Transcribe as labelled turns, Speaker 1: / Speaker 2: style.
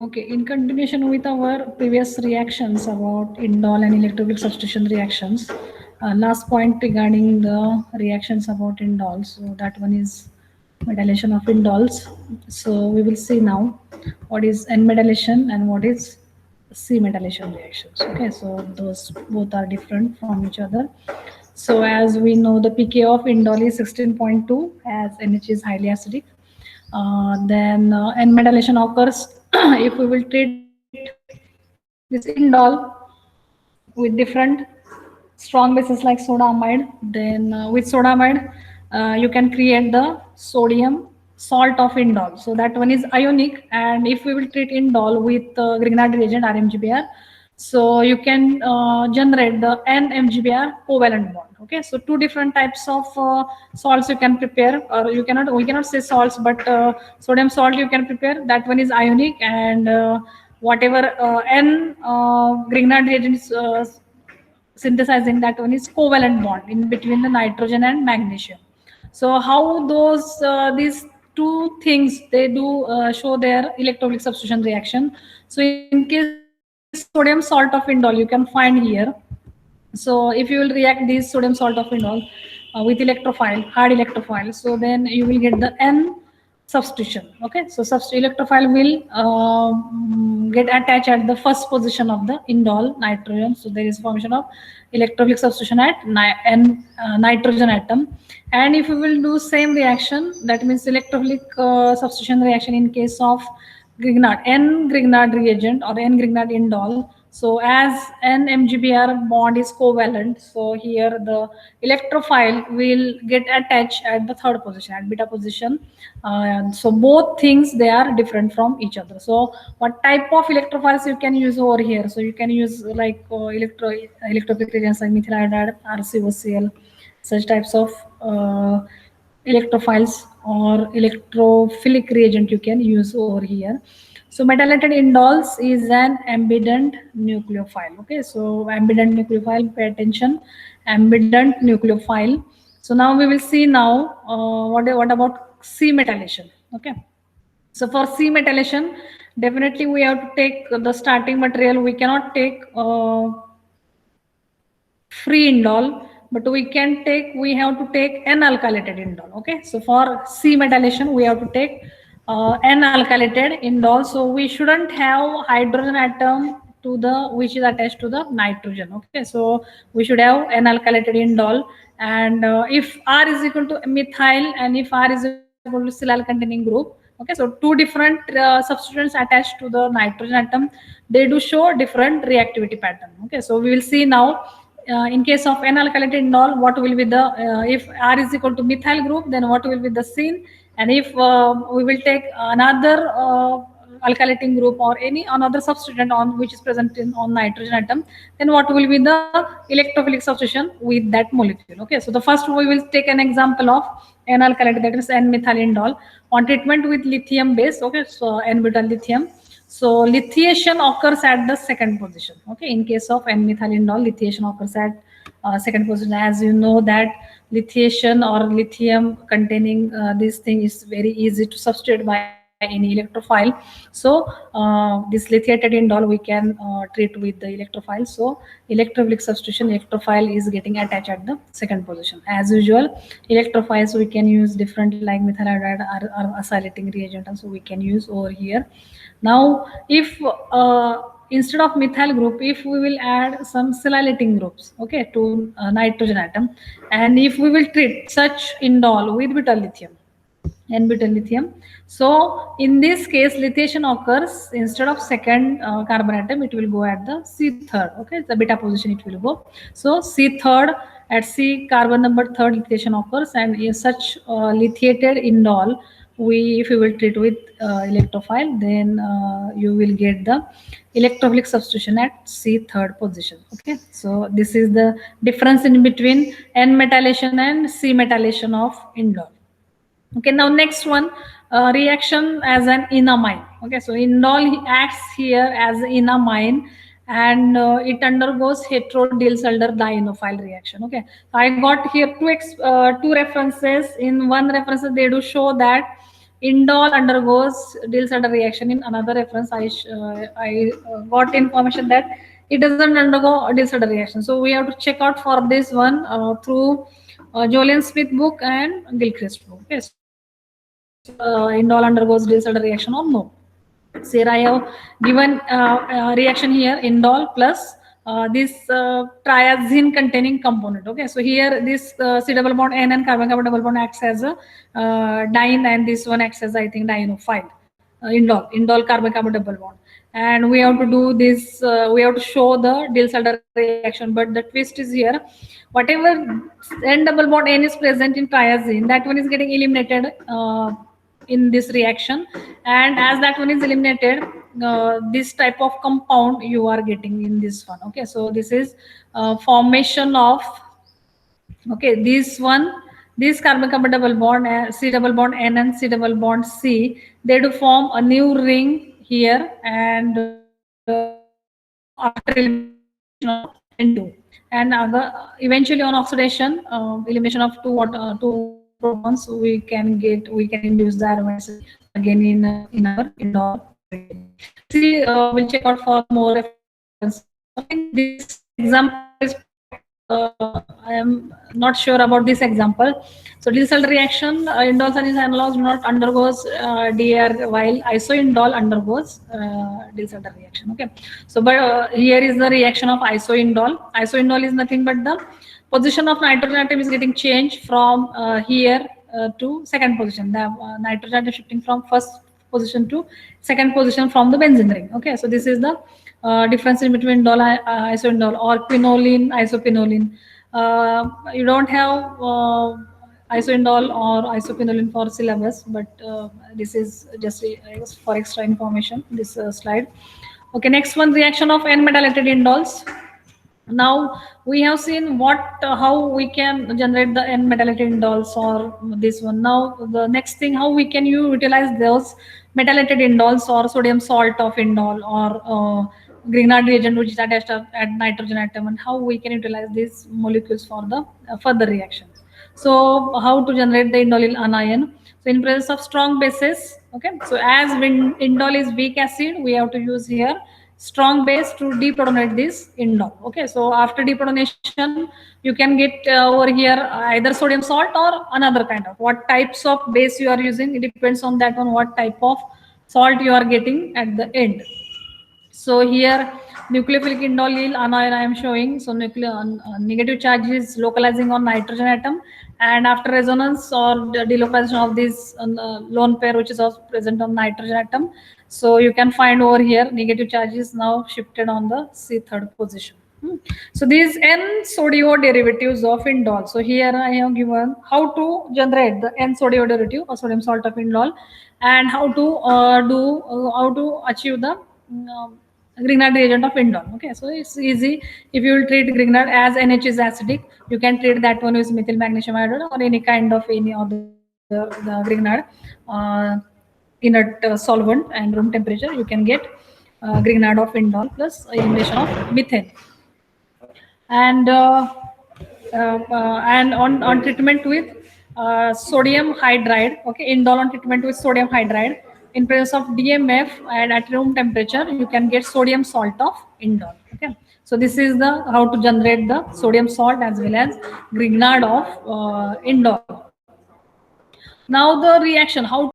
Speaker 1: Okay, in continuation with our previous reactions about indole and electrolytic substitution reactions, last point regarding the reactions about indole. So that one is metallation of indoles. So we will see now what is N-metallation and what is C-metallation reactions. Okay, so those both are different from each other. So as we know, the pK of indole is 16.2 as NH is highly acidic. Then N-metallation occurs if we will treat this indole with different strong bases like soda amide. Then with soda amide, you can create the sodium salt of indole. So that one is ionic. And if we will treat indole with Grignard reagent RMGBr, so you can generate the N-MGBr covalent bond. Okay, so two different types of salts you can prepare, or we cannot say salts, but sodium salt you can prepare. That one is ionic, and whatever N Grignard reagents synthesizing, that one is covalent bond in between the nitrogen and magnesium. So how these two things they do show their electrolytic substitution reaction. So in case of sodium salt of indole, you can find here. So if you will react this sodium salt of indole with electrophile, hard electrophile, so then you will get the N substitution. Okay, so electrophile will get attached at the first position of the indole nitrogen. So there is formation of electrophilic substitution at N nitrogen atom. And if we will do same reaction, that means electrophilic substitution reaction in case of Grignard, N-Grignard reagent or N-Grignard indole. So as N-MGBr bond is covalent, so here the electrophile will get attached at the third position, at beta position. So both things, they are different from each other. So what type of electrophiles you can use over here? So you can use like electrophilic reagents like methyl iodide, RCOCl, such types of electrophiles or electrophilic reagent you can use over here. So metallic indoles is an ambident nucleophile. Okay, so ambident nucleophile, pay attention, ambident nucleophile. So now we will see now what about C metallation. Okay, so for C metallation, definitely we have to take the starting material. We cannot take free indole, but we have to take N-alkylated indole. Okay, so for C metallation we have to take N-alkylated indole. So we shouldn't have hydrogen atom to the which is attached to the nitrogen. Okay, so we should have N-alkylated indole. And if R is equal to methyl and if R is equal to silyl containing group, okay, so two different substituents attached to the nitrogen atom, they do show different reactivity pattern. Okay, so we will see now in case of N-alkylated indole, what will be the if R is equal to methyl group, then what will be the scene? And if we will take another alkylating group or any another substituent on which is present in on nitrogen atom, then what will be the electrophilic substitution with that molecule? Okay, so the first we will take an example of N-alkylated, that is N-methyl indole on treatment with lithium base. Okay, so N-butyl lithium. So lithiation occurs at the second position. Okay, in case of N-methyl indole, lithiation occurs at second position. As you know that lithiation or lithium containing this thing is very easy to substitute by any electrophile. So this lithiated indole we can treat with the electrophile. So electrophilic substitution, electrophile is getting attached at the second position. As usual, electrophiles we can use different like methyl iodide or acylating reagent, and so we can use over here. Now, if instead of methyl group, if we will add some silylating groups, okay, to nitrogen atom, and if we will treat such indole with butyl lithium, N-butyl lithium. So in this case, lithiation occurs instead of second carbon atom, it will go at the C third. Okay, the beta position it will go. So C third at C carbon number third lithiation occurs, and in such lithiated indole, if you will treat with electrophile, then you will get the electrophilic substitution at C third position. Okay, so this is the difference in between N-metallation and C metallation of indole. Okay, now next one, reaction as an enamine. Okay, so indole acts here as enamine, and it undergoes hetero-Diels-Alder dienophile reaction. Okay, I got here two references. In one reference, they do show that Indole undergoes Diels-Alder reaction. In another reference, I got information that it doesn't undergo Diels-Alder reaction. So we have to check out for this one through Jolien Smith book and Gilchrist book. Okay, so whether Indole undergoes Diels-Alder reaction or no. So here I have given reaction here, indole plus this triazine containing component. Okay, so here this C double bond N and carbon carbon double bond acts as a diene, and this one acts as, I think, dienophile. Indole carbon carbon double bond, and we have to do this. We have to show the Diels-Alder reaction, but the twist is here. Whatever N double bond N is present in triazine, that one is getting eliminated in this reaction, and as that one is eliminated, this type of compound you are getting in this one. Okay, so this is formation of, okay, this carbon carbon double bond, C double bond N and C double bond C, they do form a new ring here, and after elimination of N2, and eventually on oxidation, elimination of two protons, we can induce the aromaticity again in our indole. See, we'll check out for more references. I think this example is I am not sure about this example. So Diels-Alder reaction, indole and its analogs do not undergoes DR, while isoindole undergoes Diels-Alder reaction. Okay, so but here is the reaction of isoindole. Isoindole is nothing but the position of nitrogen atom is getting changed from here to second position. The nitrogen atom shifting from first position to second position from the benzene ring. Okay, so this is the difference in between indole, isoindole, or quinoline, isopinolene. You don't have isoindole or isopinolene for syllabus, but this is just for extra information, this slide. Okay, next one, reaction of N-methylated indoles. Now we have seen how we can generate the N-methylated indoles or this one. Now the next thing, how we can utilize those methylated indoles or sodium salt of indole or Grignard reagent which is attached at nitrogen atom, and how we can utilize these molecules for the further reactions. So how to generate the indolyl anion? So in presence of strong bases, okay. So as indole is weak acid, we have to use here strong base to deprotonate this indole. Okay, so after deprotonation, you can get over here either sodium salt or another kind of, what types of base you are using, it depends on that one, what type of salt you are getting at the end. So here nucleophilic indole anion I am showing. So negative charge is localizing on nitrogen atom, and after resonance or delocalization of this lone pair which is also present on nitrogen atom, so you can find over here negative charge is now shifted on the C third position. So these N-sodio derivatives of indole. So here I have given how to generate the N-sodio derivative or sodium salt of indole, and how to achieve the Grignard reagent of indole. Okay, so it's easy. If you will treat Grignard as NH is acidic, you can treat that one with methyl magnesium iodide or any kind of any other the Grignard inert solvent, and room temperature you can get Grignard of indole plus elimination of methane. And on treatment with sodium hydride, okay, indole on treatment with sodium hydride, in presence of DMF and at room temperature, you can get sodium salt of indole. Okay, so this is the how to generate the sodium salt as well as Grignard of indole. Now the reaction, how